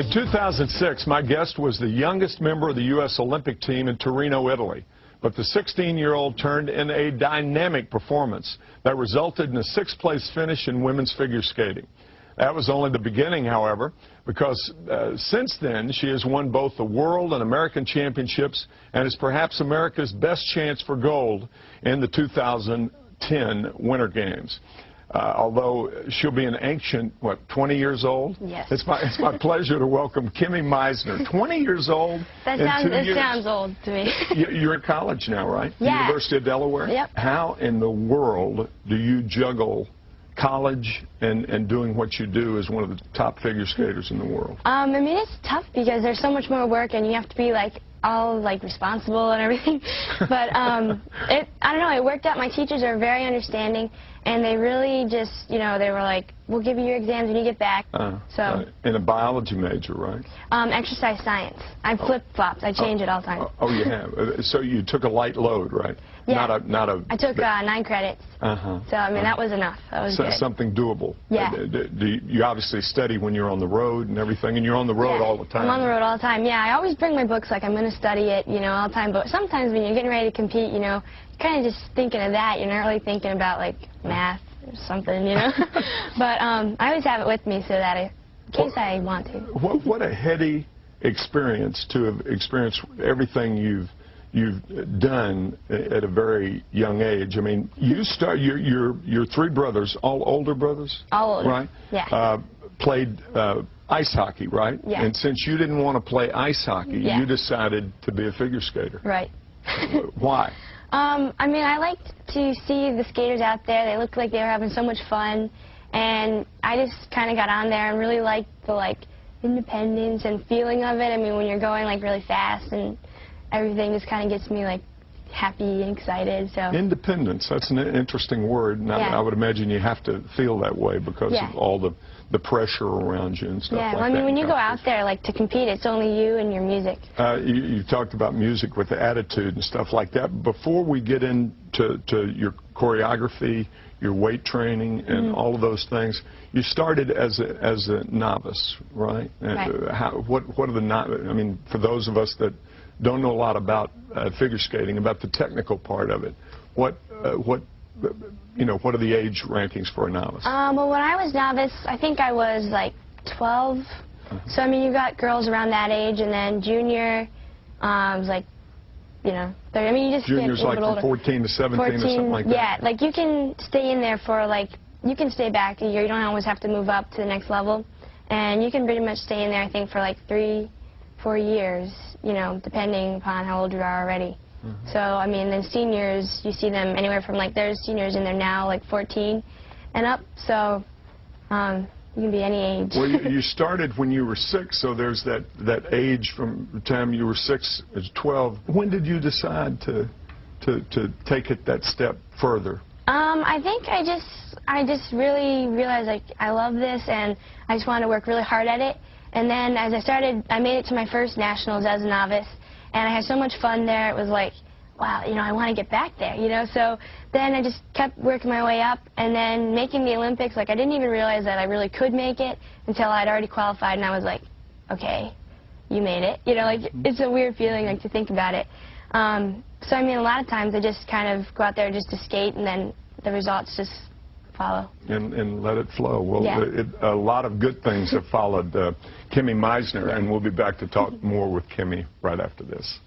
In 2006, my guest was the youngest member of the U.S. Olympic team in Torino, Italy. But the 16-year-old turned in a dynamic performance that resulted in a sixth-place finish in women's figure skating. That was only the beginning, however, because since then she has won both the World and American Championships and is perhaps America's best chance for gold in the 2010 Winter Games. Although she'll be an ancient, 20 years old? Yes. It's my pleasure to welcome Kimmie Meissner. 20 years old. That sounds old to me. You're in college now, right? Yeah. University of Delaware? Yep. How in the world do you juggle college and doing what you do as one of the top figure skaters in the world? I mean, it's tough because there's so much more work and you have to be all responsible and everything. But I don't know, it worked out. My teachers are very understanding and they really just, they were like, we'll give you your exams when you get back. So in a biology major, right? Exercise science. I flip-flopped. I change it all the time. Oh, you have. So you took a light load, right? Yeah. I took 9 credits. So, I mean, that was enough. That was good. Something doable. Yeah. You obviously study when you're on the road and everything, and you're on the road all the time. I'm on the road all the time. Yeah, I always bring my books, I'm going to study it, all the time. But sometimes when you're getting ready to compete, you're kind of just thinking of that. You're not really thinking about, math or something, But I always have it with me so that in case I want to. What a heady experience to have experienced everything you've done at a very young age. I mean, your 3 brothers, all older brothers? All older. Right? Yeah. Played ice hockey, right? Yeah. And since you didn't want to play ice hockey, you decided to be a figure skater. Right. Why? I mean, I liked to see the skaters out there. They looked like they were having so much fun, and I just kind of got on there and really liked the independence and feeling of it. I mean, when you're going really fast and everything just kind of gets me happy and excited. So independence, that's an interesting word. And I would imagine you have to feel that way because of all the pressure around you and stuff like that. Yeah, well, I mean, when you go out there to compete, it's only you and your music. You talked about music with the attitude and stuff like that. Before we get into your choreography, your weight training, and all of those things, you started as a novice, right? Right. What are the I mean, for those of us that don't know a lot about figure skating, about the technical part of it, what are the age rankings for a novice? Well, when I was novice, I think I was 12. So I mean, you got girls around that age, and then junior was 30. I mean, you just junior's get from 14 to 17 or something like that. Yeah, you can stay in there for you can stay back a year. You don't always have to move up to the next level, and you can pretty much stay in there. I think for 3-4 years. Depending upon how old you are already. So, I mean, then seniors, you see them anywhere from, there's seniors in there now, 14 and up, so you can be any age. Well, you started when you were 6, so there's that age from the time you were 6 to 12. When did you decide to take it that step further? I think I just really realized, I love this, and I just wanted to work really hard at it. And then as I made it to my first nationals as a novice, and I had so much fun there. It was wow, I want to get back there, So then I just kept working my way up, and then making the Olympics, I didn't even realize that I really could make it until I'd already qualified, and I was okay, you made it. It's a weird feeling, to think about it. So, I mean, a lot of times I just kind of go out there just to skate, and then the results just follow. And let it flow. Well, a lot of good things have followed Kimmie Meissner, and we'll be back to talk more with Kimmie right after this.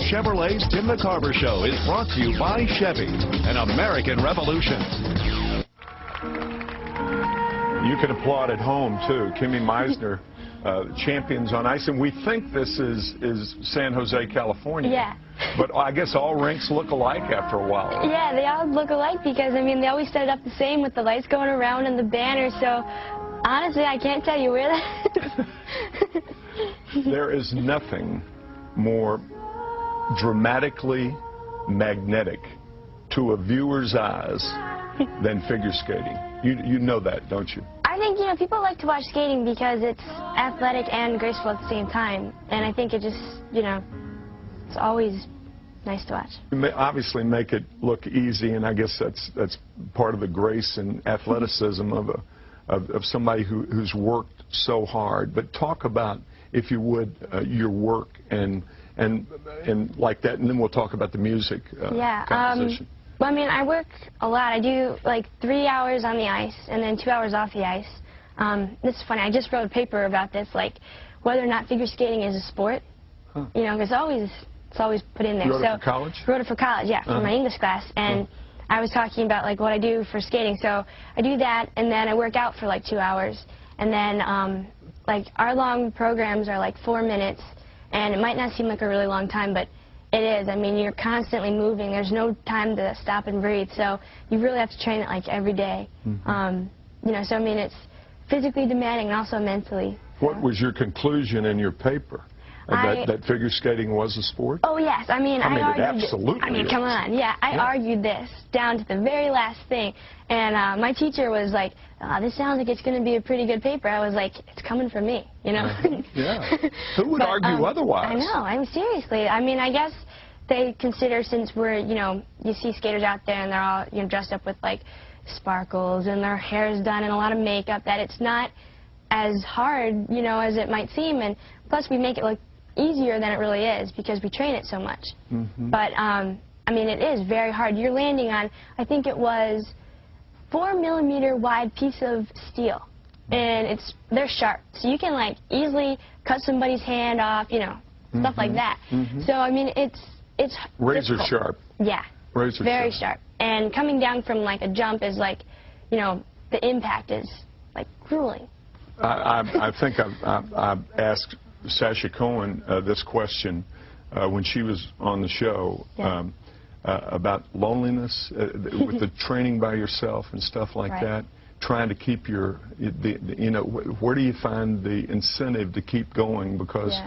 Chevrolet's Tim McCarver Show is brought to you by Chevy, an American Revolution. You can applaud at home, too. Kimmie Meissner, champions on ice, and we think this is San Jose, California. Yeah. But I guess all rinks look alike after a while. Yeah, they all look alike because, I mean, they always set it up the same with the lights going around and the banner, so honestly, I can't tell you where that is. There is nothing more dramatically magnetic to a viewer's eyes than figure skating. You know that, don't you? I think, people like to watch skating because it's athletic and graceful at the same time, and I think it just, it's always nice to watch. You obviously make it look easy, and I guess that's part of the grace and athleticism of somebody who's worked so hard. But talk about, if you would, your work and like that, and then we'll talk about the music composition. Well, I mean, I work a lot. I do like 3 hours on the ice and then 2 hours off the ice. This is funny. I just wrote a paper about this, like whether or not figure skating is a sport. Huh. You know, because it's always put in there. You wrote it for college? Wrote it for college, yeah, for my English class. And I was talking about like what I do for skating. So I do that, and then I work out for like 2 hours. And then like our long programs are like 4 minutes, and it might not seem like a really long time, but it is. I mean, you're constantly moving. There's no time to stop and breathe. So you really have to train it like every day. You know, so I mean, it's physically demanding and also mentally. So. What was your conclusion in your paper? That figure skating was a sport? Oh, yes. I mean, I argued, it absolutely I mean, is. come on. Yeah, I argued this down to the very last thing. And my teacher was like, this sounds like it's going to be a pretty good paper. I was like, it's coming from me, you know? Yeah. Who would argue otherwise? I know. I mean, seriously. I mean, I guess they consider, since we're, you know, you see skaters out there and they're all, you know, dressed up with, like, sparkles and their hair's done and a lot of makeup, that it's not as hard, you know, as it might seem. And plus, we make it look easier than it really is because we train it so much. But, I mean, it is very hard. You're landing on, I think it was 4mm wide piece of steel, and they're sharp, so you can like easily cut somebody's hand off, you know, stuff like that. So I mean, it's razor difficult. sharp. Yeah, razor very sharp. And coming down from like a jump is like, you know, the impact is like grueling. I think I've asked Sasha Cohen this question when she was on the show. About loneliness with the training by yourself and stuff like that, trying to keep you know, where do you find the incentive to keep going? Because,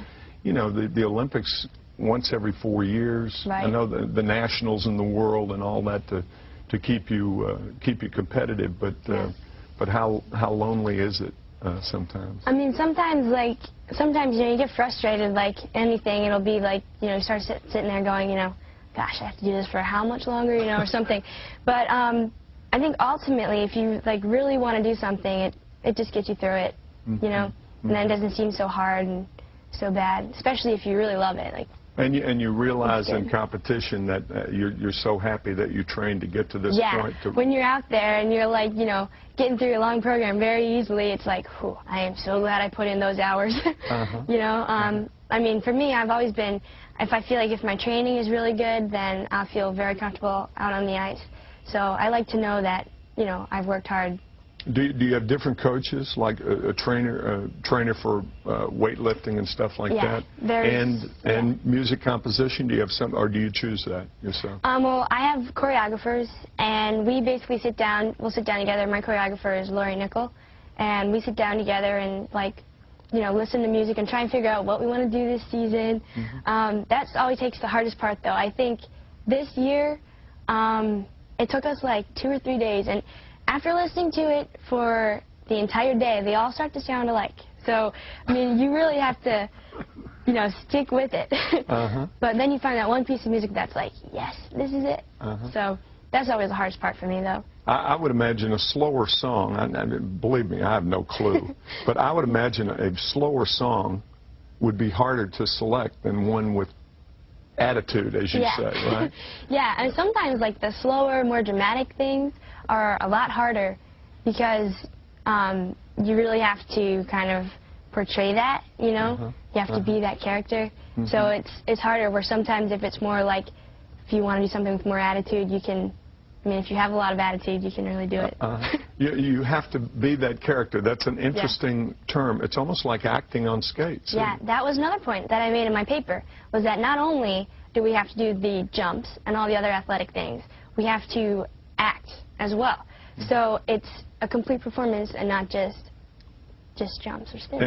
you know, the Olympics once every 4 years. I know the nationals in the world and all that to keep you competitive, but how lonely is it sometimes? I mean, sometimes you know, you get frustrated, like anything. It'll be like, you know, you start sitting there going, you know, gosh, I have to do this for how much longer, you know, or something. But I think ultimately, if you like really want to do something, it just gets you through it, you know, and then it doesn't seem so hard and so bad, especially if you really love it. Like. And you realize in competition that you're so happy that you trained to get to this point. Yeah, when you're out there and you're like, you know, getting through your long program very easily, it's like, whew, I am so glad I put in those hours. You know, I mean, for me, I've always been, if I feel like if my training is really good, then I'll feel very comfortable out on the ice. So I like to know that, you know, I've worked hard. Do you have different coaches, like a trainer for weightlifting and stuff like that? And music composition? Do you have some, or do you choose that yourself? Well, I have choreographers, and we basically sit down. We'll sit down together. My choreographer is Lori Nickel, and we sit down together and like, you know, listen to music and try and figure out what we want to do this season. That always takes the hardest part, though. I think this year, it took us like 2 or 3 days, and after listening to it for the entire day, they all start to sound alike. So, I mean, you really have to, you know, stick with it. But then you find that one piece of music that's like, yes, this is it. So that's always the hardest part for me, though. I would imagine a slower song, I mean, believe me, I have no clue, but I would imagine a slower song would be harder to select than one with attitude, as you say, right? Yeah, and sometimes like the slower, more dramatic things are a lot harder because you really have to kind of portray that, you know? You have to be that character. So it's harder, where sometimes if it's more like, if you want to do something with more attitude, you can, I mean, if you have a lot of attitude, you can really do it. You have to be that character. That's an interesting term. It's almost like acting on skates. Yeah, that was another point that I made in my paper, was that not only do we have to do the jumps and all the other athletic things, we have to act as well. So it's a complete performance and not just jumps or spins.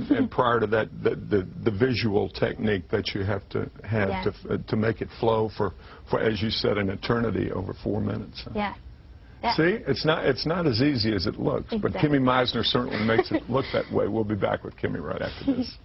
And prior to that, the visual technique that you have to make it flow for, as you said, an eternity over 4 minutes. Yeah. See, it's not as easy as it looks, but Kimmie Meissner certainly makes it look that way. We'll be back with Kimmie right after this.